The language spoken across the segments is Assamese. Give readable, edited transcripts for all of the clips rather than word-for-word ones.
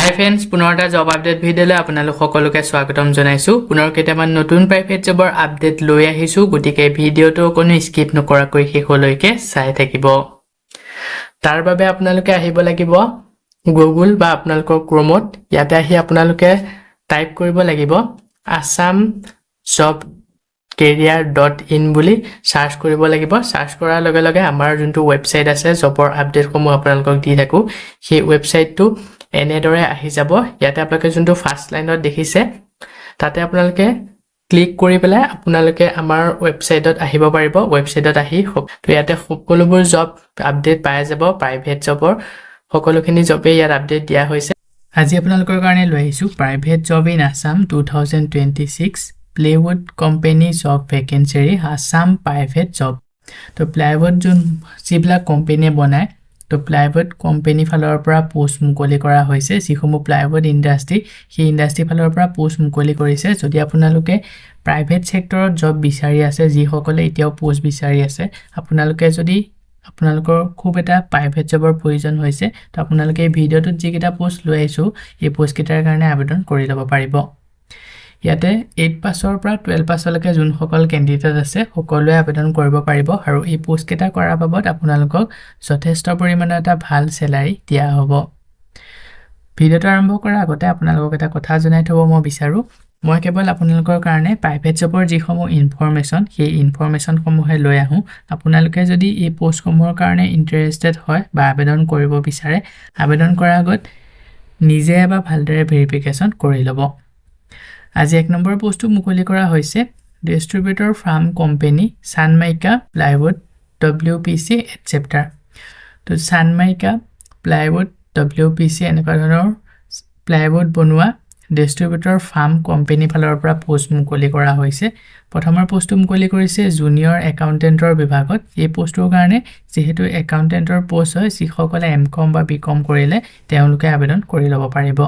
হাই ফ্ৰেন্ডছ পুনৰ এটা জব আপডেট ভিডিঅ'লৈ আপোনালোক সকলোকে স্বাগতম জনাইছো পুনৰ কেইটামান নতুন প্ৰাইভেট জবৰ আপডেট লৈ আহিছো গতিকে ভিডিঅ'টো কোনো স্কিপ নকৰাকৈ শেষলৈকে চাই থাকিব তাৰ বাবে আপোনালোকে আহিব লাগিব গুগল বা আপোনালোকৰ ক্ৰোমত ইয়াতে আহি আপোনালোকে টাইপ কৰিব লাগিব assam job career.in বুলি সাৰ্চ কৰিব লাগিব সাৰ্চ কৰাৰ লগে লগে আমাৰ যোনটো ৱেবসাইট আছে জবৰ আপডেট সমূহ আপোনালোকক দি থাকো সেই ৱেবসাইটটো এনেদৰে আহি যাব ইয়াতে আপোনালোকে যোনটো ফাৰ্স্ট লাইনত দেখিছে তাতে আপোনালোকে ক্লিক কৰি পেলাই আপোনালোকে আমাৰ ৱেবসাইটত আহিব পাৰিব ৱেবসাইটত আহি তো ইয়াতে সকলোবোৰ জব আপডেট পাই যাব প্ৰাইভেট জবৰ সকলোখিনি জবে ইয়াত আপডেট দিয়া হৈছে আজি আপোনালোকৰ কাৰণে লৈ আহিছো private job in Assam 2026 Plywood company job vacancy Assam private job to Plywood যোন যিবিলাক কোম্পানী বনায় তো Plywood কোম্পানী ফালৰ পৰা পোষ্ট মুকলি কৰা হৈছে যিসমূহ Plywood ইন্ডাষ্ট্ৰি সেই ইন্ডাষ্ট্ৰি ফালৰ পৰা পোষ্ট মুকলি কৰিছে যদি আপোনালোকে প্ৰাইভেট সেক্টৰত জব বিচাৰি আছে যিসকলে এতিয়াও পোষ্ট বিচাৰি আছে আপোনালোকে যদি আপোনালোকৰ খুব এটা প্ৰাইভেট জবৰ প্ৰয়োজন হৈছে তো আপোনালোকে এই ভিডিঅ'টোত যিকেইটা পোষ্ট লৈ আহিছো এই পোষ্ট কেইটাৰ কাৰণে আবেদন কৰি ল'ব পাৰিব ইয়াতে 8 পাছৰ পৰা 12 পাছলৈকে যোন সকল ক্যান্ডিডেট আছে সকলোৱে আবেদন কৰিব পাৰিব আৰু এই পোষ্ট কেটা কৰাৰ বাবদ আপোনালোকক যথেষ্ট পৰিমাণৰ এটা ভাল স্যালাৰি দিয়া হ'ব ভিডিঅ'টো আৰম্ভ কৰাৰ আগতে আপোনালোকক এটা কথা জনাই থব মই বিচাৰো মই কেৱল আপোনালোকৰ কাৰণে প্ৰাইভেট জবৰ যিসমূহ ইনফৰমেশন সেই ইনফৰমেশন সমূহে লৈ আহো আপোনালোকে যদি এই পোষ্ট সমূহৰ কাৰণে ইন্টাৰেষ্টেড হয় বা আবেদন কৰিব বিচাৰে আবেদন কৰাৰ আগত নিজে বা ভালদৰে ভেৰিফিকেশন কৰি ল'ব আজি এক নম্বৰ পোষ্টটো মুকলি কৰা হৈছে Distributor Farm Company Sanmaika Plywood WPC etc. তো Sanmaika Plywood WPC এনেকুৱা ধৰণৰ Plywood বনোৱা Distributor Farm Company ফালৰ পৰা পোষ্ট মুকলি কৰা হৈছে প্ৰথমৰ পোষ্টটো মুকলি কৰিছে জুনিয়ৰ একাউন্টেন্টৰ বিভাগত এই পোষ্টৰ কাৰণে যেহেতু একাউন্টেন্টৰ পোষ্ট হয় যিসকলে এমকম বা বিকম কৰিলে তেওঁলোকে আবেদন কৰি ল'ব পাৰিব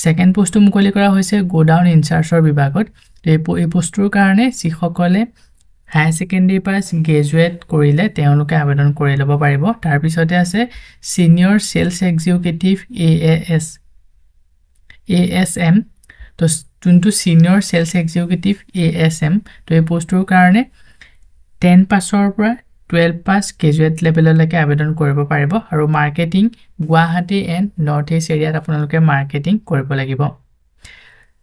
সেকেন্ড পোষ্টটো মুকলি কৰা হৈছে গোডাউন ইনচাৰ্জৰ বিভাগত এই পোষ্টৰ কাৰণে যিসকলে হাই সেকেন্ডাৰী পাছ গ্ৰেজুৱেট কৰিলে তেওঁলোকে আবেদন কৰি ল'ব পাৰিব তাৰ পিছতে আছে সিনিয়ৰ সেলস এক্সিকিউটিভ ASM তো যোনটো সিনিয়ৰ সেলস এক্সিকিউটিভ ASM তো এই পোষ্টৰ কাৰণে 10 পাছৰ পৰা 12 পাস গ্ৰেজুৱেট লেভেললৈকে আবেদন কৰিব পাৰিব আৰু marketing Guwahati and north east এৰিয়াত আপোনালোকে মাৰ্কেটিং কৰিব লাগিব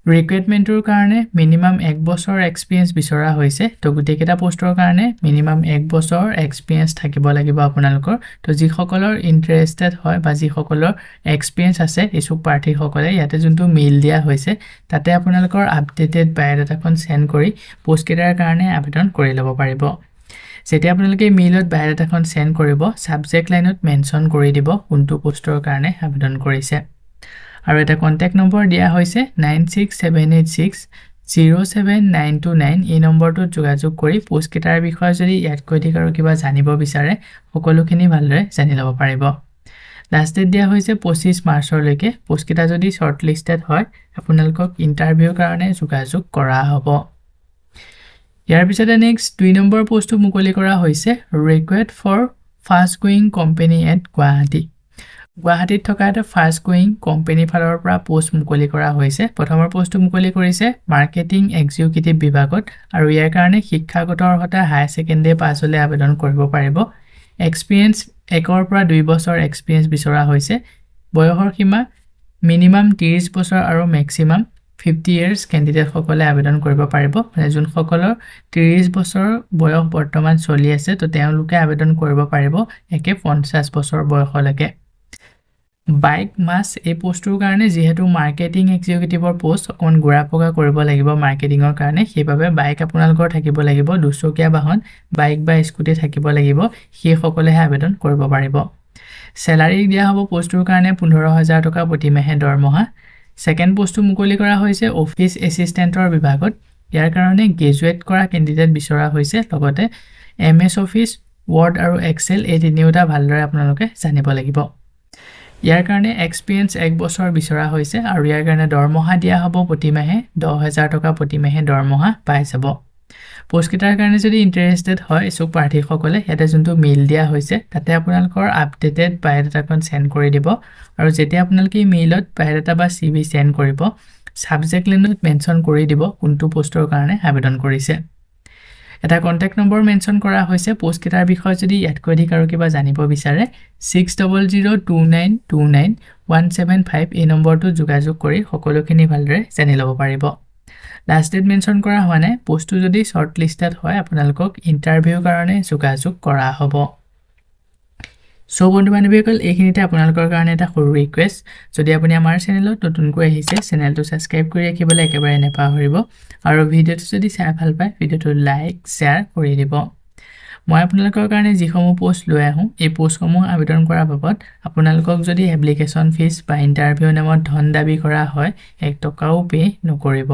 ৰিক্ৰুটমেন্টৰ কাৰণে মিনিমাম 1 বছৰ এক্সপেৰিয়েন্স বিচৰা হৈছে তো গুটেকেটা পোষ্টৰ কাৰণে মিনিমাম 1 বছৰ এক্সপেৰিয়েন্স থাকিব লাগিব আপোনালোকৰ তো যিসকলৰ ইন্টাৰেষ্টেড হয় বা যিসকলৰ এক্সপেৰিয়েন্স আছে ইছুক প্ৰাৰ্থী সকলে ইয়াতে যোনটো মেইল দিয়া হৈছে তাতে আপোনালোকৰ আপডেটেড বায়োডাটাখন সেন্ড কৰি পোষ্ট কেটাৰ কাৰণে আবেদন কৰি ল'ব পাৰিব যেতিয়া আপোনালোকে মেইলত বায়োডাটাখন সেন্ড কৰিব সাবজেক্ট লাইনত মেনশন কৰি দিব কোনটো পোষ্টৰ কাৰণে আবেদন কৰিছে আৰু এটা কন্টাক্ট নম্বৰ দিয়া হৈছে 9678607929 এই নম্বৰটোত যোগাযোগ কৰি পোষ্ট কেটাৰ বিষয়ে যদি ইয়াতকৈ অধিক আৰু কিবা জানিব বিচাৰে সকলোখিনি ভালদৰে জানি ল'ব পাৰিব লাষ্ট ডেট দিয়া হৈছে 25 মাৰ্চলৈকে পোষ্ট কেটা যদি শৰ্ট লিষ্টেড হয় আপোনালোকক ইন্টাৰভিউৰ কাৰণে যোগাযোগ কৰা হ'ব ইয়াৰ পিছতে নেক্সট 2 নম্বৰ পোষ্টটো মুকলি কৰা হৈছে request for fast going company at গুৱাহাটীত থকা এটা ফাষ্ট গোইং কোম্পানী ফালৰ পৰা পোষ্ট মুকলি কৰা হৈছে প্ৰথমৰ পোষ্টটো মুকলি কৰিছে মাৰ্কেটিং এক্সিকিউটিভ বিভাগত আৰু ইয়াৰ কাৰণে শিক্ষাগত অৰ্হতা হাই সেকেন্ডাৰী পাছ হ'লে আবেদন কৰিব পাৰিব এক্সপেৰিয়েন্স 1 পৰা 2 বছৰ এক্সপেৰিয়েন্স বিচৰা হৈছে বয়সৰ সীমা মিনিমাম 30 বছৰ আৰু ম্যাক্সিমাম 50 years ক্যান্ডিডেট সকলে আবেদন কৰিব পাৰিব মানে যোন সকলৰ 30 বছৰ বয়স বৰ্তমান চলি আছে তো তেওঁলোকে আবেদন কৰিব পাৰিব একে 50 বছৰ বয়সলৈকে বাইক মাস এই পোষ্টৰ কাৰণে যেহেতু মাৰ্কেটিং এক্সিকিউটিভৰ পোষ্ট অকন গুৰাপকা কৰিব লাগিব মাৰ্কেটিংৰ কাৰণে সেইভাবে বাইক আপোনালোকৰ থাকিব লাগিব দুচকীয়া বাহন বাইক বা স্কুটি থাকিব লাগিব সেই সকলেহে আবেদন কৰিব পাৰিব স্যালাৰি দিয়া হ'ব পোষ্টৰ কাৰণে 15000 টকা প্ৰতি মাহে দৰমহা সেকেন্ড পোষ্টটো মুকলি কৰা হৈছে অফিস এসিস্টেন্টৰ বিভাগত ইয়াৰ কাৰণে গ্ৰেজুৱেট কৰা ক্যান্ডিডেট বিচৰা হৈছে লগতে MS অফিস ওয়াৰ্ড আৰু এক্সেল এই তিনিওটা ভালদৰে আপোনালোকে জানিব লাগিব ইয়াৰ কাৰণে এক্সপেৰিয়েন্স 1 বছৰ বিচৰা হৈছে আৰু ইয়াৰ কাৰণে দৰমহা দিয়া হ'ব প্ৰতি মাহে 10000 টকা প্ৰতি মাহে দৰমহা পাই যাব পোষ্টকেইটাৰ কাৰণে যদি ইণ্টাৰেষ্টেড হয় ইচ্ছুক প্ৰাৰ্থীসকলে ইয়াতে যোনটো মেইল দিয়া হৈছে তাতে আপোনালোকৰ আপডেটেড বায়োডাটাখন সেন্ড কৰি দিব আৰু যেতিয়া আপোনালোকে মেইলত বায়োডাটা বা CV সেন্ড কৰিব সাবজেক্ট লাইনত মেনশন কৰি দিব কোনটো পোষ্টৰ কাৰণে আবেদন কৰিছে এটা কন্টাক্ট নম্বৰ মেনশন কৰা হৈছে পোষ্টকেইটাৰ বিষয়ে যদি ইয়াতকৈ অধিক আৰু কিবা জানিব বিচাৰে 6002929175 এই নম্বৰটো যোগাযোগ কৰি সকলোখিনি ভালদৰে জানি ল'ব পাৰিব লাষ্ট ডেট মেনশন কৰা হোৱা নাই পোষ্টটো যদি শৰ্ট লিষ্টেড হয় আপোনালোকক ইন্টাৰভিউ কাৰণে যোগাযোগ কৰা হ'ব সো বন্ধু বান্ধৱীসকল এইখিনিতে আপোনালোকৰ কাৰণে এটা সৰু ৰিকুৱেষ্ট যদি আপুনি আমাৰ চেনেলত নতুনকৈ আহিছে চেনেলটো সাবস্ক্ৰাইব কৰি ৰাখিবলৈ একেবাৰে নেপাহৰিব আৰু ভিডিঅ'টো যদি চাই ভাল পায় ভিডিঅ'টো লাইক শেয়াৰ কৰি দিব মই আপোনালোকৰ কাৰণে যিসমূহ পোষ্ট লৈ আহোঁ এই পোষ্টসমূহ আবেদন কৰাৰ বাবদ আপোনালোকক যদি এপ্লিকেশ্যন ফিজ বা ইন্টাৰভিউ নামত ধন দাবী কৰা হয় 1 টকাও পে নকৰিব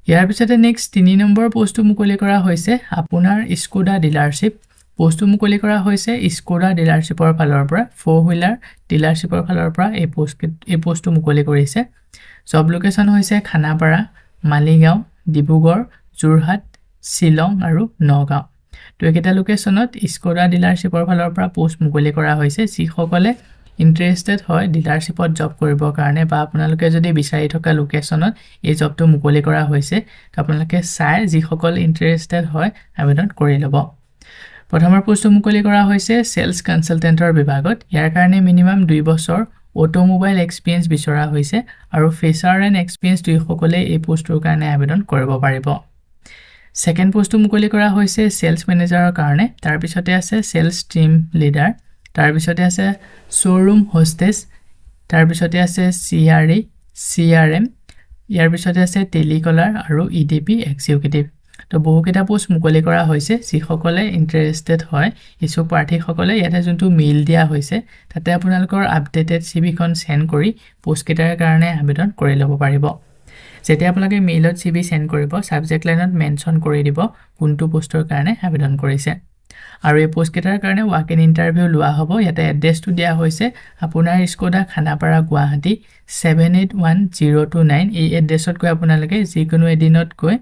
ইয়াৰ পিছতে নেক্সট 3 নম্বৰ পোষ্টটো মুকলি কৰা হৈছে আপোনাৰ স্কোডা ডিলাৰশ্বিপ পোষ্টটো মুকলি কৰা হৈছে স্কোডা ডিলাৰশ্বিপৰ ফালৰ পৰা 4 হুইলাৰ ডিলাৰশ্বিপৰ ফালৰ পৰা এই পোষ্টটো মুকলি কৰিছে জব লোকেশ্যন হৈছে খানাপাৰা মালিগাঁও ডিব্ৰুগড় যোৰহাট শিলং আৰু নগাঁও তো একেটা লোকেশ্যনত স্কোডা ডিলাৰশ্বিপৰ ফালৰ পৰা পোষ্ট মুকলি কৰা হৈছে যিসকলে ইন্টাৰেষ্টেড হয় ডিলাৰশ্বিপত জব কৰিবৰ কাৰণে বা আপোনালোকে যদি বিচাৰি থকা লোকেশ্যনত এই জবটো মুকলি কৰা হৈছে আপোনালোকে চাই যিসকল ইন্টাৰেষ্টেড হয় আবেদন কৰি ল'ব প্ৰথমৰ পোষ্টটো মুকলি কৰা হৈছে সেলছ কনসালটেন্টৰ বিভাগত ইয়াৰ কাৰণে মিনিমাম 2 বছৰ অটোমোবাইল এক্সপেৰিয়েন্স বিচৰা হৈছে আৰু ফেচাৰ এণ্ড এক্সপেৰিয়েন্স দুইসকলে এই পোষ্টৰ কাৰণে আবেদন কৰিব পাৰিব সেকেন্ড পোষ্টটো মুকলি কৰা হৈছে সেলছ মেনেজাৰৰ কাৰণে তাৰ পিছতে আছে সেলছ টিম লিডাৰ তাৰ পিছতে আছে শ্বৰুম হোষ্টেছ তাৰ পিছতে আছে CRM ইয়াৰ পিছতে আছে টেলিকলাৰ আৰু EDP এক্সিকিউটিভ তো বহুকেইটা পোষ্ট মুকলি কৰা হৈছে যিসকলে ইন্টাৰেষ্টেড হয় ইচ্ছুক প্ৰাৰ্থীসকলে ইয়াতে যোনটো মেইল দিয়া হৈছে তাতে আপোনালোকৰ আপডেটেড CVখন সেন্ড কৰি পোষ্টকেইটাৰ কাৰণে আবেদন কৰি ল'ব পাৰিব যেতিয়া আপোনালোকে মেইলত CV সেন্ড কৰিব সাবজেক্ট লাইনত মেনশন কৰি দিব কোনটো পোষ্টৰ কাৰণে আবেদন কৰিছে আৰু এই পোষ্টকেইটাৰ কাৰণে ৱাক ইন ইন্টাৰভিউ লোৱা হ'ব ইয়াতে এড্ৰেছটো দিয়া হৈছে আপোনাৰ স্কোডা খানাপাৰা গুৱাহাটী 781029 এই এড্ৰেছত গৈ আপোনালোকে যিকোনো এদিনত গৈ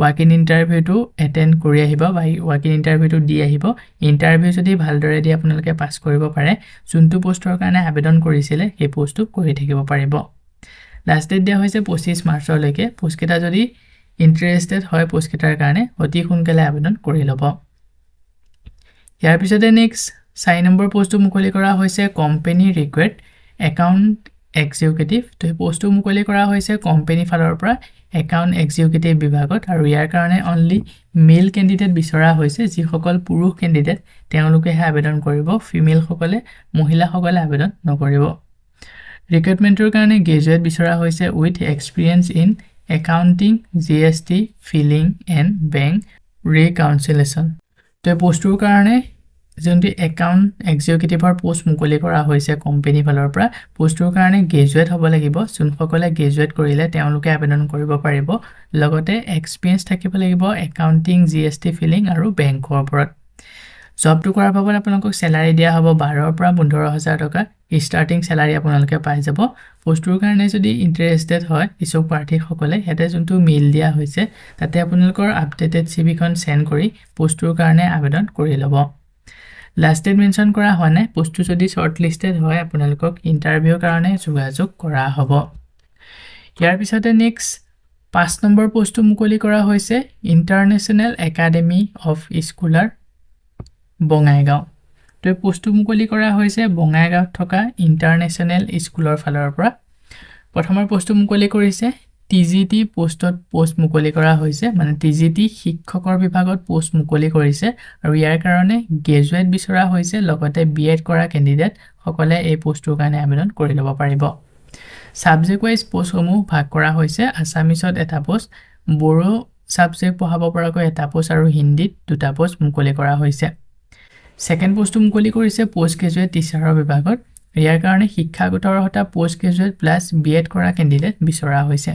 ৱাক ইন ইন্টাৰভিউটো এটেন্ড কৰি আহিব বা ৱাক ইন ইন্টাৰভিউটো দি আহিব ইন্টাৰভিউ যদি ভালদৰে দি আপোনালোকে পাছ কৰিব পাৰে যোনটো পোষ্টৰ কাৰণে আবেদন কৰিছিলে এই পোষ্টটো কৰি থাকিব পাৰিব লাষ্ট ডেট দিয়া হৈছে 25 মাৰ্চলৈকে পোষ্টকেইটা যদি ইন্টাৰেষ্টেড হয় পোষ্টকেইটাৰ কাৰণে অতি সোনকালে আবেদন কৰি ল'ব ইয়াৰ পিছতে নেক্সট 4 নম্বৰ পোষ্টটো মুকলি কৰা হৈছে কোম্পানী ৰিকুৱেট একাউণ্ট এক্সিকিউটিভ তো এই পোষ্টটো মুকলি কৰা হৈছে কোম্পানী ফালৰ পৰা একাউণ্ট এক্সিকিউটিভ বিভাগত আৰু ইয়াৰ কাৰণে অনলি মেল কেণ্ডিডেট বিচৰা হৈছে যিসকল পুৰুষ কেণ্ডিডেট তেওঁলোকেহে আবেদন কৰিব ফিমেলসকলে মহিলাসকলে আবেদন নকৰিব ৰিক্ৰুটমেন্টৰ কাৰণে গ্ৰেজুৱেট বিচৰা হৈছে with experience in accounting GST filing and bank reconciliation তো পোষ্টৰ কাৰণে যোনটো একাউণ্ট এক্সিকিউটিভৰ পোষ্ট মুকলি কৰা হৈছে কোম্পানী ফালৰ পৰা পোষ্টৰ কাৰণে গ্ৰেজুৱেট হ'ব লাগিব যোনসকলে গ্ৰেজুৱেট কৰিলে তেওঁলোকে আবেদন কৰিব পাৰিব লগতে এক্সপিৰিয়েন্স থাকিব লাগিব একাউন্টিং GST ফিলিং আৰু বেংকৰ ওপৰত জবটো কৰাৰ বাবে আপোনালোকক স্যালাৰি দিয়া হ'ব 12 পৰা 15000 টকা ষ্টাৰ্টিং স্যালাৰি আপোনালোকে পাই যাব পোষ্টৰ কাৰণে যদি ইন্টাৰেষ্টেড হয় ইচ্ছুক প্ৰাৰ্থীসকলে হেতে যোনটো মেইল দিয়া হৈছে তাতে আপোনালোকৰ আপডেটেড CVখন সেন্ড কৰি পোষ্টৰ কাৰণে আবেদন কৰি ল'ব লাষ্ট ডেট মেনশন কৰা হোৱা নাই পোষ্টটো যদি শৰ্ট লিষ্টেড হয় আপোনালোকক ইন্টাৰভিউৰ কাৰণে যোগাযোগ কৰা হ'ব ইয়াৰ পিছতে নেক্সট 5 নম্বৰ পোষ্টটো মুকলি কৰা হৈছে international academy of scholar Bongaigaon তো এই পোষ্টটো মুকলি কৰা হৈছে বঙাইগাঁৱত থকা ইন্টাৰনেশ্যনেল স্কুলৰ ফালৰ পৰা প্ৰথমৰ পোষ্টটো মুকলি কৰিছে TGT পোষ্টত পোষ্ট মুকলি কৰা হৈছে মানে TGT শিক্ষকৰ বিভাগত পোষ্ট মুকলি কৰিছে আৰু ইয়াৰ কাৰণে গ্ৰেজুৱেট বিচৰা হৈছে লগতে BEd কৰা কেণ্ডিডেট সকলে এই পোষ্টৰ কাৰণে আবেদন কৰি ল'ব পাৰিব সাবজেক্ট ওয়াইজ পোষ্টসমূহ ভাগ কৰা হৈছে আসামিছত এটা পোষ্ট বড়ো সাবজেক্ট পঢ়াব পৰাকৈ এটা পোষ্ট আৰু হিন্দীত দুটা পোষ্ট মুকলি কৰা হৈছে সেকেন্ড পোষ্টটো মুকলি কৰিছে পোষ্ট গ্ৰেজুৱেট টিচাৰৰ বিভাগত ইয়াৰ কাৰণে শিক্ষাগত অৰ্হতা পোষ্ট গ্ৰেজুৱেট প্লাস BEd কৰা কেণ্ডিডেট বিচৰা হৈছে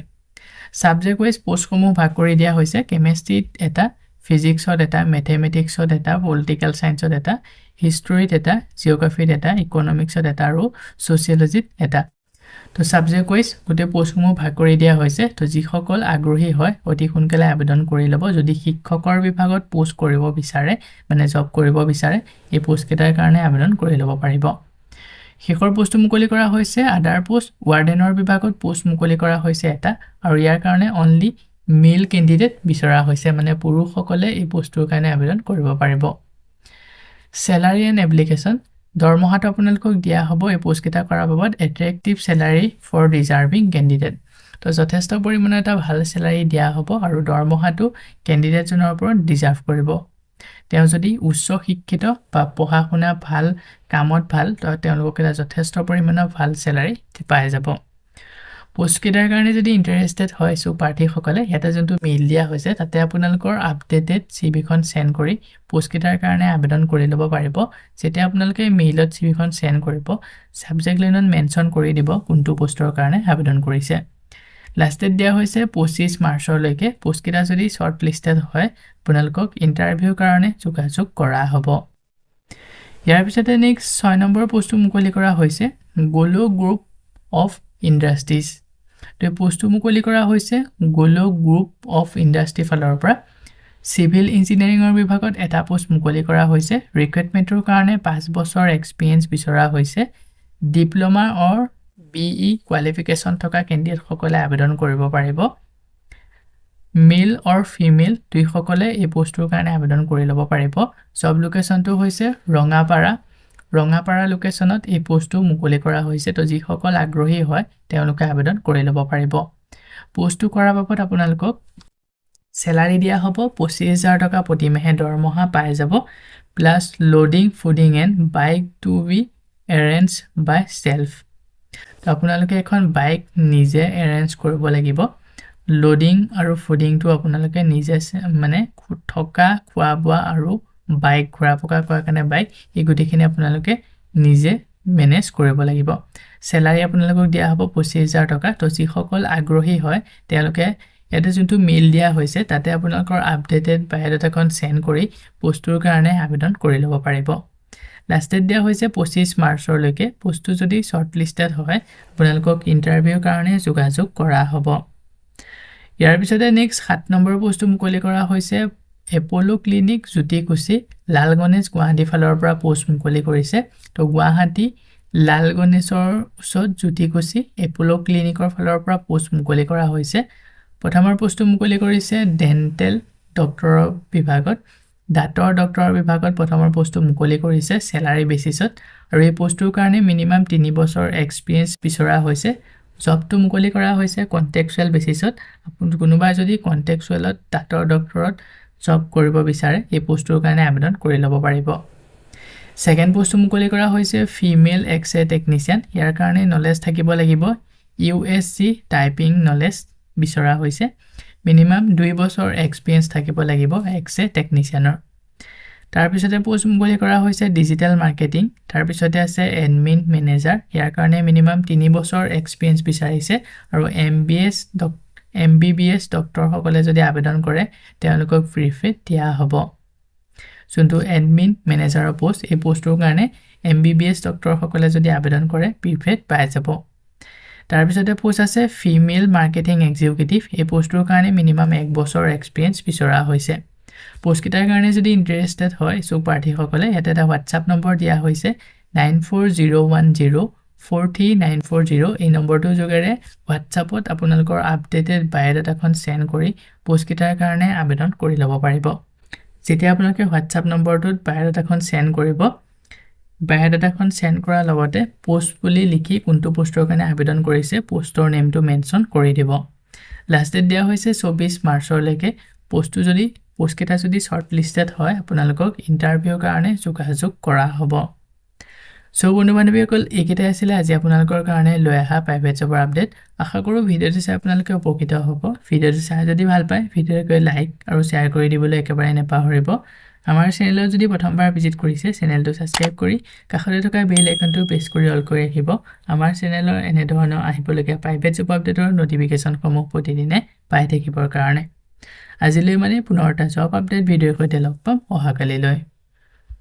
সাবজেক্ট ওয়াইজ পোষ্টসমূহ ভাগ কৰি দিয়া হৈছে কেমিষ্ট্ৰিত এটা ফিজিক্সত এটা ম্যাথমেটিক্সত এটা পলিটিক্যাল সায়েন্সত এটা হিষ্ট্ৰীত এটা জিওগ্ৰাফিত এটা ইকনমিক্সত এটা আৰু সোশিয়োলজিত এটা তো সাবজেক্ট ওয়াইজ গোটেই পোষ্টসমূহ ভাগ কৰি দিয়া হৈছে তো যিসকল আগ্ৰহী হয় অতি সোনকালে আবেদন কৰি ল'ব যদি শিক্ষকৰ বিভাগত পোষ্ট কৰিব বিচাৰে মানে জব কৰিব বিচাৰে এই পোষ্ট কেইটাৰ কাৰণে আবেদন কৰি ল'ব পাৰিব শেষৰ পোষ্ট মুকলি কৰা হৈছে আদাৰ পোষ্ট ৱাৰ্ডেনৰ বিভাগত পোষ্ট মুকলি কৰা হৈছে এটা আৰু ইয়াৰ কাৰণে অনলি মেল কেণ্ডিডেট বিচৰা হৈছে মানে পুৰুষসকলে এই পোষ্টৰ কাৰণে আবেদন কৰিব পাৰিব স্যালাৰি এণ্ড এপ্লিকেশ্যন দৰমহাটো আপোনালোকক দিয়া হ'ব এই পোষ্ট কেইটা কৰাৰ বাবদ এট্ৰেক্টিভ স্যালাৰি ফৰ ডিজাৰ্ভিং কেণ্ডিডেট তো যথেষ্ট পৰিমাণৰ এটা ভাল স্যালাৰি দিয়া হ'ব আৰু দৰমহাটো কেণ্ডিডেটজনৰ ওপৰত ডিজাৰ্ভ কৰিব তেওঁ যদি উচ্চ শিক্ষিত বা পঢ়া শুনা ভাল কামত ভাল তো তেওঁলোকক এটা যথেষ্ট পৰিমাণৰ ভাল স্যালাৰি পাই যাব পোষ্ট কেইটাৰ কাৰণে যদি ইণ্টাৰেষ্টেড হয় সো প্ৰাৰ্থীসকলে ইয়াতে যোনটো মেইল দিয়া হৈছে তাতে আপোনালোকৰ আপডেটেড সিভিখন সেন্ড কৰি পোষ্ট কেইটাৰ কাৰণে আবেদন কৰি ল'ব পাৰিব যেতিয়া আপোনালোকে মেইলত সিভিখন সেন্ড কৰিব সাবজেক্ট লাইনত মেনশন কৰি দিব কোনটো পোষ্টৰ কাৰণে আবেদন কৰিছে লাষ্টত দিয়া হৈছে 25 মাৰ্চলৈকে পোষ্ট কেইটা যদি শৰ্ট লিষ্টেড হয় আপোনালোকক ইন্টাৰভিউৰ কাৰণে যোগাযোগ কৰা হ'ব ইয়াৰ পিছতে নেক্সট 6 নম্বৰ পোষ্টটো মুকলি কৰা হৈছে গোলো গ্ৰুপ অফ ইণ্ডাষ্ট্ৰিজ তো পোষ্টটো মুকলি কৰা হৈছে গোলো গ্ৰুপ অফ ইণ্ডাষ্ট্ৰি ফালৰ পৰা সিভিল ইঞ্জিনিয়াৰিংৰ বিভাগত এটা পোষ্ট মুকলি কৰা হৈছে ৰিক্ৰুটমেন্টৰ কাৰণে 5 বছৰ এক্সপেৰিয়েন্স বিচৰা হৈছে ডিপ্লোমা অৰ বিই কোৱালিফিকেশন থকা কেণ্ডিডেট সকলে আবেদন কৰিব পাৰিব মেল অৰ ফিমেল দুই সকলে এই পোষ্টৰ কাৰণে আবেদন কৰি ল'ব পাৰিব সব লোকেশনটো হৈছে ৰঙাপাৰা লোকেশনত এই পোষ্টটো মুকলি কৰা হৈছে তো যি সকল আগ্ৰহী হয় তেওঁলোকে আবেদন কৰি ল'ব পাৰিব পোষ্টটো কৰাৰ বাবদ আপোনালোকক স্যালাৰি দিয়া হ'ব 25000 টকা প্ৰতি মাহে দৰমহা পাই যাব plus loading fooding and bike to be arrange by self তো আপোনালোকে এখন বাইক নিজে এৰেঞ্জ কৰিব লাগিব লোডিং আৰু ফুডিংটো আপোনালোকে নিজে মানে থকা খোৱা বোৱা আৰু বাইক ঘোৰা পকা কৰা কাৰণে বাইক এই গুটিখিনি আপোনালোকে নিজে মেনেজ কৰিব লাগিব স্যালাৰি আপোনালোকক দিয়া হ'ব 25000 টকা তো যিসকল আগ্ৰহী হয় তেওঁলোকে ইয়াতে যোনটো মেইল দিয়া হৈছে তাতে আপোনালোকৰ আপডেটেড বায়োডাটাখন সেন্ড কৰি পোষ্টৰ কাৰণে আবেদন কৰি ল'ব পাৰিব লাষ্টত দিয়া হৈছে 25 মাৰ্চলৈকে পোষ্টটো যদি শৰ্ট লিষ্টেড হয় আপোনালোকক ইন্টাৰভিউৰ কাৰণে যোগাযোগ কৰা হ'ব ইয়াৰ পিছতে নেক্সট 7 নম্বৰ পোষ্টটো মুকলি কৰা হৈছে এপোলো ক্লিনিক জ্যোতিকুচি লালগণেশ গুৱাহাটী ফালৰ পৰা পোষ্ট মুকলি কৰিছে তো গুৱাহাটী লালগণেশৰ ওচৰত জ্যোতিকুচি এপোলো ক্লিনিকৰ ফালৰ পৰা পোষ্ট মুকলি কৰা হৈছে প্ৰথমৰ পোষ্টটো মুকলি কৰিছে ডেন্টেল ডক্টৰৰ বিভাগত দাঁতৰ ডক্টৰৰ বিভাগত প্ৰথমৰ পোষ্টটো মুকলি কৰিছে স্যালাৰি বেচিছত আৰু এই পোষ্টৰ কাৰণে মিনিমাম 3 বছৰ এক্সপেৰিয়েন্স বিচৰা হৈছে জবটো মুকলি কৰা হৈছে কন্ট্ৰেকচুৱেল বেচিছত আপুনি কোনোবা যদি কন্ট্ৰেকচুৱেলত দাঁতৰ ডক্টৰত জব কৰিব বিচাৰে এই পোষ্টৰ কাৰণে আবেদন কৰি ল'ব পাৰিব সেকেন্ড পোষ্টটো মুকলি কৰা হৈছে ফিমেল এক্সৰে টেকনিচিয়ান ইয়াৰ কাৰণে নলেজ থাকিব লাগিব ইউএসসি টাইপিং নলেজ বিচৰা হৈছে মিনিমাম 2 বছৰ এক্সপেৰিয়েন্স থাকিব লাগিব এক্সৰে টেকনিচিয়ানৰ তাৰ পিছতে পোষ্ট মুকলি কৰা হৈছে ডিজিটেল মাৰ্কেটিং তাৰ পিছতে আছে এডমিন মেনেজাৰ ইয়াৰ কাৰণে মিনিমাম 3 বছৰ এক্সপেৰিয়েন্স বিচাৰিছে আৰু এমবিবিএছ ডক্টৰ সকলে যদি আবেদন কৰে তেওঁলোকক প্ৰিফেট দিয়া হ'ব যোনটো এডমিন মেনেজাৰৰ পোষ্ট এই পোষ্টৰ কাৰণে এমবিবিএছ ডক্টৰ সকলে যদি আবেদন কৰে প্ৰিফেট পাই যাব তাৰ পিছতে পোষ্ট আছে ফিমেল মাৰ্কেটিং এক্সিকিউটিভ এই পোষ্টৰ কাৰণে মিনিমাম 1 বছৰ এক্সপেৰিয়েন্স বিচৰা হৈছে পোষ্ট কেইটাৰ কাৰণে যদি ইন্টাৰেষ্টেড হয় সো প্ৰাৰ্থীসকলে ইয়াতে এটা WhatsApp নম্বৰ দিয়া হৈছে 9401043940 এই নম্বৰটোৰ যোগেৰে WhatsAppত আপোনালোকৰ আপডেটেড বায়োডাটাখন সেন্ড কৰি পোষ্ট কেইটাৰ কাৰণে আবেদন কৰি ল'ব পাৰিব যেতিয়া আপোনালোকে WhatsApp নম্বৰটোত বায়োডাটাখন সেন্ড কৰিব বায়োডাটাখন সেন্ড কৰাৰ লগতে পোষ্ট বুলি লিখি কোনটো পোষ্টৰ কাৰণে আবেদন কৰিছে পোষ্টৰ নেমটো মেনশন কৰি দিব লাষ্টত দিয়া হৈছে 24 মাৰ্চলৈকে পোষ্ট কেইটা যদি শৰ্ট লিষ্টেড হয় আপোনালোকক ইন্টাৰভিউৰ কাৰণে যোগাযোগ কৰা হ'ব সো বন্ধু-বান্ধৱীসকল এইকেইটা আছিল আজি আপোনালোকৰ কাৰণে লৈ অহা প্ৰাইভেট জবৰ আপডেট আশা কৰোঁ ভিডিঅ'টো চাই আপোনালোকে উপকৃত হ'ব ভিডিঅ'টো চাই যদি ভাল পায় ভিডিঅ'টো লাইক আৰু শ্বেয়াৰ কৰি দিবলৈ একেবাৰে নাপাহৰিব আমাৰ চেনেলত যদি প্ৰথমবাৰ ভিজিট কৰিছে চেনেলটো সাবস্ক্ৰাইব কৰি কাষতে থকা বেল আইকনটো প্ৰেছ কৰি অল কৰি ৰাখিব আমাৰ চেনেলৰ এনে ধৰণৰ আহিবলগীয়া প্ৰাইভেট জব আপডেটৰ নটিফিকেশনসমূহ প্ৰতিদিনে পাই থাকিবৰ কাৰণে আজিলৈ মানে পুনৰ এটা জব আপডেট ভিডিঅ'ৰ সৈতে লগ পাম অহাকালিলৈ